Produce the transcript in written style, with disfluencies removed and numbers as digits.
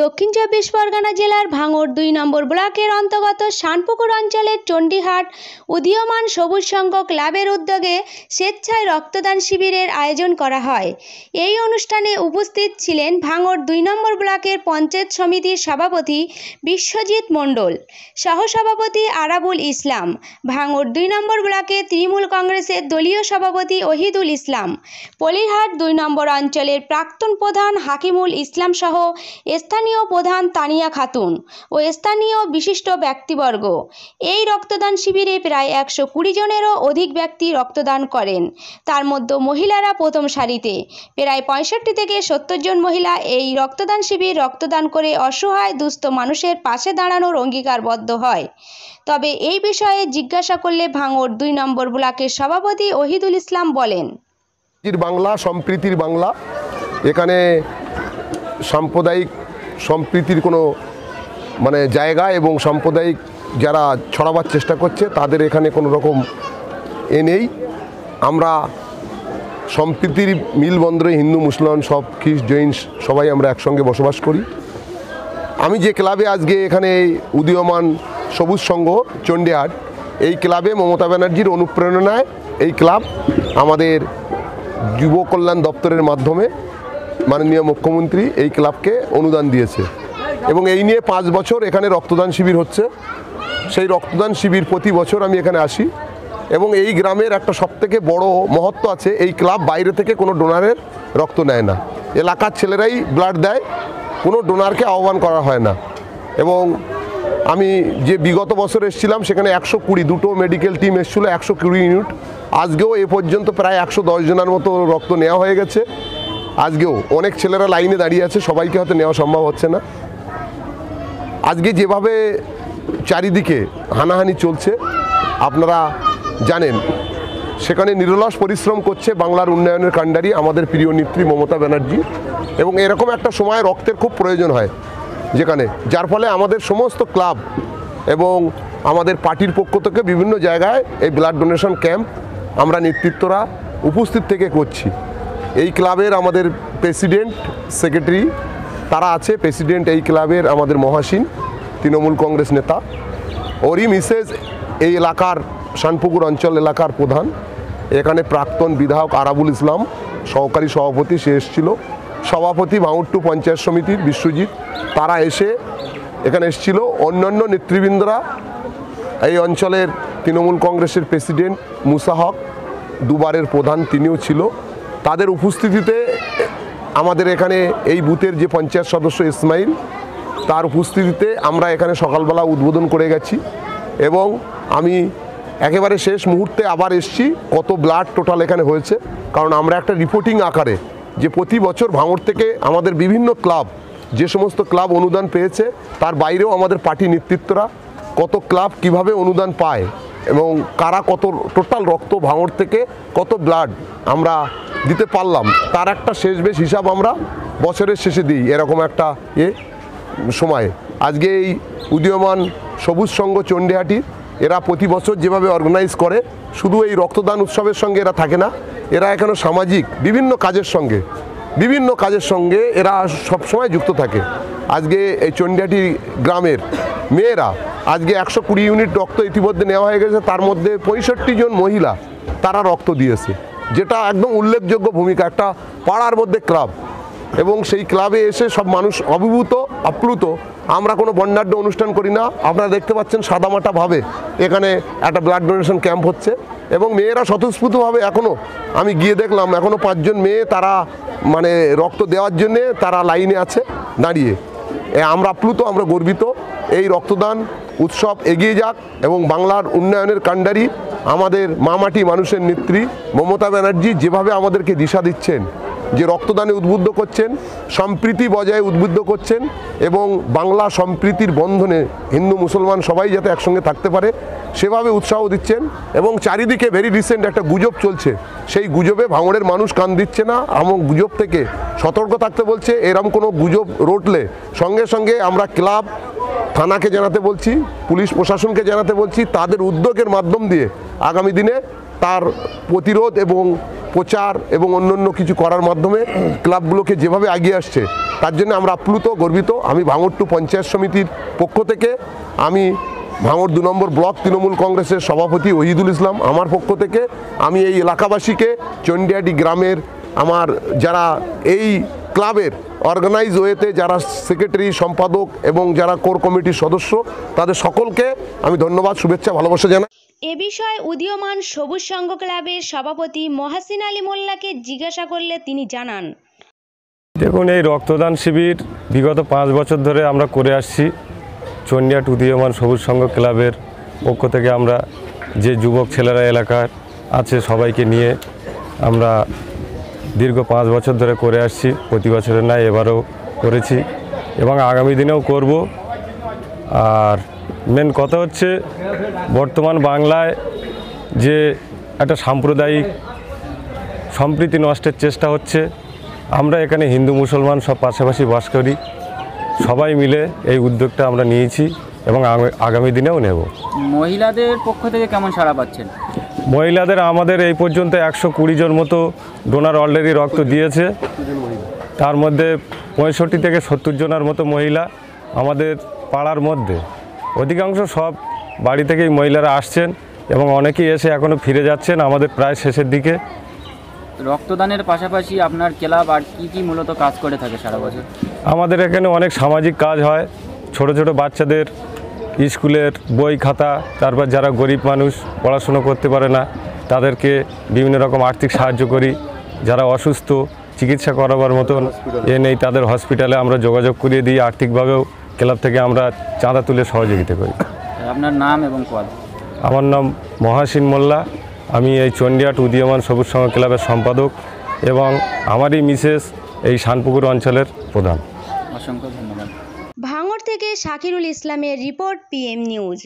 দক্ষিণ চব্বিশ পরগনা জেলার ভাঙড় ২ নম্বর ব্লকের অন্তর্গত শানপুকুর অঞ্চলের চণ্ডীহাট উদীয়মান সবুজ সংঘ ক্লাবের উদ্যোগে স্বেচ্ছায় রক্তদান শিবিরের আয়োজন করা হয়। এই অনুষ্ঠানে উপস্থিত ছিলেন ভাঙড় ২ নম্বর ব্লকের পঞ্চায়েত সমিতির সভাপতি বিশ্বজিৎ মণ্ডল, সহসভাপতি আরাবুল ইসলাম, ভাঙড় ২ নম্বর ব্লকের তৃণমূল কংগ্রেসের দলীয় সভাপতি ওহিদুল ইসলাম, পলিরহাট ২ নম্বর অঞ্চলের প্রাক্তন প্রধান হাকিমুল ইসলাম সহ স্থানীয় প্রধান তানিয়া খাতুন ও স্থানীয় বিশিষ্ট ব্যক্তিবর্গ। এই রক্তদান শিবিরে প্রায় ১২০ জনেরও অধিক ব্যক্তি রক্তদান করেন। তার মধ্যে মহিলারা প্রথম সারিতে। প্রায় ৬৫ থেকে ৭০ জন মহিলা এই রক্তদান শিবির রক্তদান করে অসহায় দুস্থ মানুষের পাশে দাঁড়ানোর অঙ্গীকারবদ্ধ হয়। তবে এই বিষয়ে জিজ্ঞাসা করলে ভাঙড় ২ নম্বর ব্লকের সভাপতি ওহিদুল ইসলাম বলেন, বাংলা সম্প্রীতির বাংলা, এখানে সাম্প্রদায়িক সম্প্রীতির কোনো জায়গা এবং সাম্প্রদায়িক যারা ছড়াবার চেষ্টা করছে তাদের এখানে কোনো রকম নেই। আমরা সম্প্রীতির মিলবন্ধনে হিন্দু মুসলমান সব খ্রিস্ট জৈন সবাই আমরা একসঙ্গে বসবাস করি। আমি যে ক্লাবে আজকে এখানে উদীয়মান সবুজ সংঘ চণ্ডীহাট, এই ক্লাবে মমতা ব্যানার্জির অনুপ্রেরণায় এই ক্লাব আমাদের যুব কল্যাণ দপ্তরের মাধ্যমে মাননীয় মুখ্যমন্ত্রী এই ক্লাবকে অনুদান দিয়েছে এবং এই নিয়ে ৫ বছর এখানে রক্তদান শিবির হচ্ছে। সেই রক্তদান শিবির প্রতি বছর আমি এখানে আসি এবং এই গ্রামের একটা সবথেকে বড় মহত্ব আছে, এই ক্লাব বাইরে থেকে কোনো ডোনারের রক্ত নেয় না, এলাকার ছেলেরাই ব্লাড দেয়, কোনো ডোনারকে আহ্বান করা হয় না। এবং আমি যে বিগত বছর এসেছিলাম সেখানে ১২০ দুটো মেডিকেল টিম এসেছিলো, ১২০ ইউনিট। আজকেও এ পর্যন্ত প্রায় ১১০ জনের মতো রক্ত নেওয়া হয়ে গেছে। আজকেও অনেক ছেলেরা লাইনে দাঁড়িয়ে আছে, সবাইকে হয়তো নেওয়া সম্ভব হচ্ছে না। আজকে যেভাবে চারিদিকে হানাহানি চলছে আপনারা জানেন, সেখানে নিরলস পরিশ্রম করছে বাংলার উন্নয়নের কাণ্ডারি আমাদের প্রিয় নেত্রী মমতা ব্যানার্জি। এবং এরকম একটা সময় রক্তের খুব প্রয়োজন হয় যেখানে, যার ফলে আমাদের সমস্ত ক্লাব এবং আমাদের পার্টির পক্ষ থেকে বিভিন্ন জায়গায় এই ব্লাড ডোনেশন ক্যাম্প আমরা নেতৃত্বরা উপস্থিত থেকে করছি। এই ক্লাবের আমাদের প্রেসিডেন্ট সেক্রেটারি তারা আছে, প্রেসিডেন্ট এই ক্লাবের আমাদের মহাসীন তৃণমূল কংগ্রেস নেতা, ওরই মিসেস এই এলাকার শানপুকুর অঞ্চল এলাকার প্রধান, এখানে প্রাক্তন বিধায়ক আরাবুল ইসলাম সহকারী সভাপতি, সে এসেছিল, সভাপতি ভাঙড় ২ পঞ্চায়েত সমিতির বিশ্বজিৎ, তারা এসে এখানে এসেছিল, অন্যান্য নেতৃবৃন্দরা, এই অঞ্চলের তৃণমূল কংগ্রেসের প্রেসিডেন্ট মুসা হক দুবারের প্রধান তিনিও ছিল। তাদের উপস্থিতিতে আমাদের এখানে এই বুথের যে পঞ্চায়েত সদস্য ইসমাইল, তার উপস্থিতিতে আমরা এখানে সকালবেলা উদ্বোধন করে গেছি এবং আমি একেবারে শেষ মুহূর্তে আবার এসছি কত ব্লাড টোটাল এখানে হয়েছে, কারণ আমরা একটা রিপোর্টিং আকারে যে প্রতি বছর ভাঙড় থেকে আমাদের বিভিন্ন ক্লাব, যে সমস্ত ক্লাব অনুদান পেয়েছে তার বাইরেও আমাদের পার্টি নেতৃত্বরা কত ক্লাব কিভাবে অনুদান পায় এবং কারা কত টোটাল রক্ত ভাঙড় থেকে কত ব্লাড আমরা দিতে পারলাম, তার একটা শেষ বেশ হিসাব আমরা বছরের শেষে দিই এরকম একটা সময়ে। আজকে এই উদীয়মান সবুজ সংঘ চণ্ডীহাটি এরা প্রতি বছর যেভাবে অর্গানাইজ করে, শুধু এই রক্তদান উৎসবের সঙ্গে এরা থাকে না, এরা এখানে সামাজিক বিভিন্ন কাজের সঙ্গে এরা সবসময় যুক্ত থাকে। আজকে এই চণ্ডীহাটি গ্রামের মেয়েরা আজকে ১২০ ইউনিট রক্ত ইতিমধ্যে নেওয়া হয়ে গেছে, তার মধ্যে ৬৫ জন মহিলা তারা রক্ত দিয়েছে, যেটা একদম উল্লেখযোগ্য ভূমিকা। একটা পাড়ার মধ্যে ক্লাব এবং সেই ক্লাবে এসে সব মানুষ অভিভূত আপ্লুত। আমরা কোনো বর্ণাঢ্য অনুষ্ঠান করি না, আপনারা দেখতে পাচ্ছেন সাদামাটাভাবে এখানে একটা ব্লাড ডোনেশন ক্যাম্প হচ্ছে এবং মেয়েরা স্বতঃস্ফূর্তভাবে, এখনও আমি গিয়ে দেখলাম এখনও ৫ জন মেয়ে তারা রক্ত দেওয়ার জন্যে তারা লাইনে আছে দাঁড়িয়ে। আমরা আপ্লুত, আমরা গর্বিত। এই রক্তদান উৎসব এগিয়ে যাক এবং বাংলার উন্নয়নের কাণ্ডারি আমাদের মামাটি মানুষের নেত্রী মমতা ব্যানার্জি যেভাবে আমাদেরকে দিশা দিচ্ছেন, যে রক্তদানে উদ্বুদ্ধ করছেন, সম্প্রীতি বজায় উদ্বুদ্ধ করছেন এবং বাংলা সম্প্রীতির বন্ধনে হিন্দু মুসলমান সবাই যাতে একসঙ্গে থাকতে পারে সেভাবে উৎসাহ দিচ্ছেন। এবং চারিদিকে ভেরি রিসেন্ট একটা গুজব চলছে, সেই গুজবে ভাঙড়ের মানুষ কান দিচ্ছে না এবং গুজব থেকে সতর্ক থাকতে বলছে। এরম কোনো গুজব রটলে সঙ্গে সঙ্গে আমরা ক্লাব থানাকে জানাতে বলছি, পুলিশ প্রশাসনকে জানাতে বলছি, তাদের উদ্যোগের মাধ্যম দিয়ে আগামী দিনে তার প্রতিরোধ এবং প্রচার এবং অন্য কিছু করার মাধ্যমে ক্লাবগুলোকে যেভাবে এগিয়ে আসছে তার জন্য আমরা আপ্লুত, গর্বিত। আমি ভাঙড় 2 পঞ্চায়েত সমিতির পক্ষ থেকে, আমি ভাঙড় 2 নম্বর ব্লক তৃণমূল কংগ্রেসের সভাপতি ওহিদুল ইসলাম, আমার পক্ষ থেকে আমি এই এলাকাবাসীকে, চন্ডিয়াটি গ্রামের আমার যারা এই ক্লাবের অর্গানাইজ ওয়েতে যারা সেক্রেটারি, সম্পাদক এবং যারা কোর কমিটির সদস্য, তাদের সকলকে আমি ধন্যবাদ, শুভেচ্ছা, ভালোবাসা জানাই। এ বিষয়ে উদীয়মান সবুজ সংঘ ক্লাবের সভাপতি মহাসিন আলী মোল্লাকে জিজ্ঞাসা করলে তিনি জানান, দেখুন, এই রক্তদান শিবির বিগত 5 বছর ধরে আমরা করে আসছি। চন্ডিয়াট উদীয়মান সবুজ সংঘ ক্লাবের পক্ষ থেকে আমরা যে যুবক ছেলেরা এলাকার আছে সবাইকে নিয়ে আমরা দীর্ঘ 5 বছর ধরে করে আসছি। প্রতি বছরের নয়, এবারও করেছি এবং আগামী দিনেও করব। আর মেন কথা হচ্ছে, বর্তমান বাংলায় যে একটা সাম্প্রদায়িক সম্প্রীতি নষ্টের চেষ্টা হচ্ছে, আমরা এখানে হিন্দু মুসলমান সব পাশাপাশি বাস করি, সবাই মিলে এই উদ্যোগটা আমরা নিয়েছি এবং আগামী দিনেও নেব। মহিলাদের পক্ষ থেকে কেমন সাড়া পাচ্ছেন? মহিলাদের আমাদের এই পর্যন্ত 120 জন মতো ডোনার অলরেডি রক্ত দিয়েছে। তার মধ্যে 65 থেকে 70 জনের মতো মহিলা আমাদের পাড়ার মধ্যে। অধিকাংশ সব বাড়ি থেকেই মহিলারা আসছেন এবং অনেকেই এসে এখনও ফিরে যাচ্ছেন আমাদের প্রায় শেষের দিকে। রক্তদানের পাশাপাশি আপনার ক্লাব আর কি মূলত কাজ করে থাকে সারা বছর? আমাদের এখানে অনেক সামাজিক কাজ হয়। ছোট ছোট বাচ্চাদের স্কুলের বই খাতা, তারপর যারা গরিব মানুষ পড়াশুনো করতে পারে না তাদেরকে বিভিন্ন রকম আর্থিক সাহায্য করি। যারা অসুস্থ, চিকিৎসা করাবার মতন নেই, তাদের হসপিটালে আমরা যোগাযোগ করিয়ে দিই। আর্থিকভাবেও ক্লাব থেকে আমরা চাঁদা তুলে সহযোগিতা করি। আপনার নাম এবং পদ? আমার নাম মহাসিন মোল্লা, আমি এই চন্ডিয়াট উদীয়মান সবুজ সংঘ ক্লাবের সম্পাদক এবং আমারই মিসেস এই শানপুকুর অঞ্চলের প্রধান। অসংখ্য ধন্যবাদ। ভাঙড় থেকে শাকিরুল ইসলামের রিপোর্ট, PM নিউজ।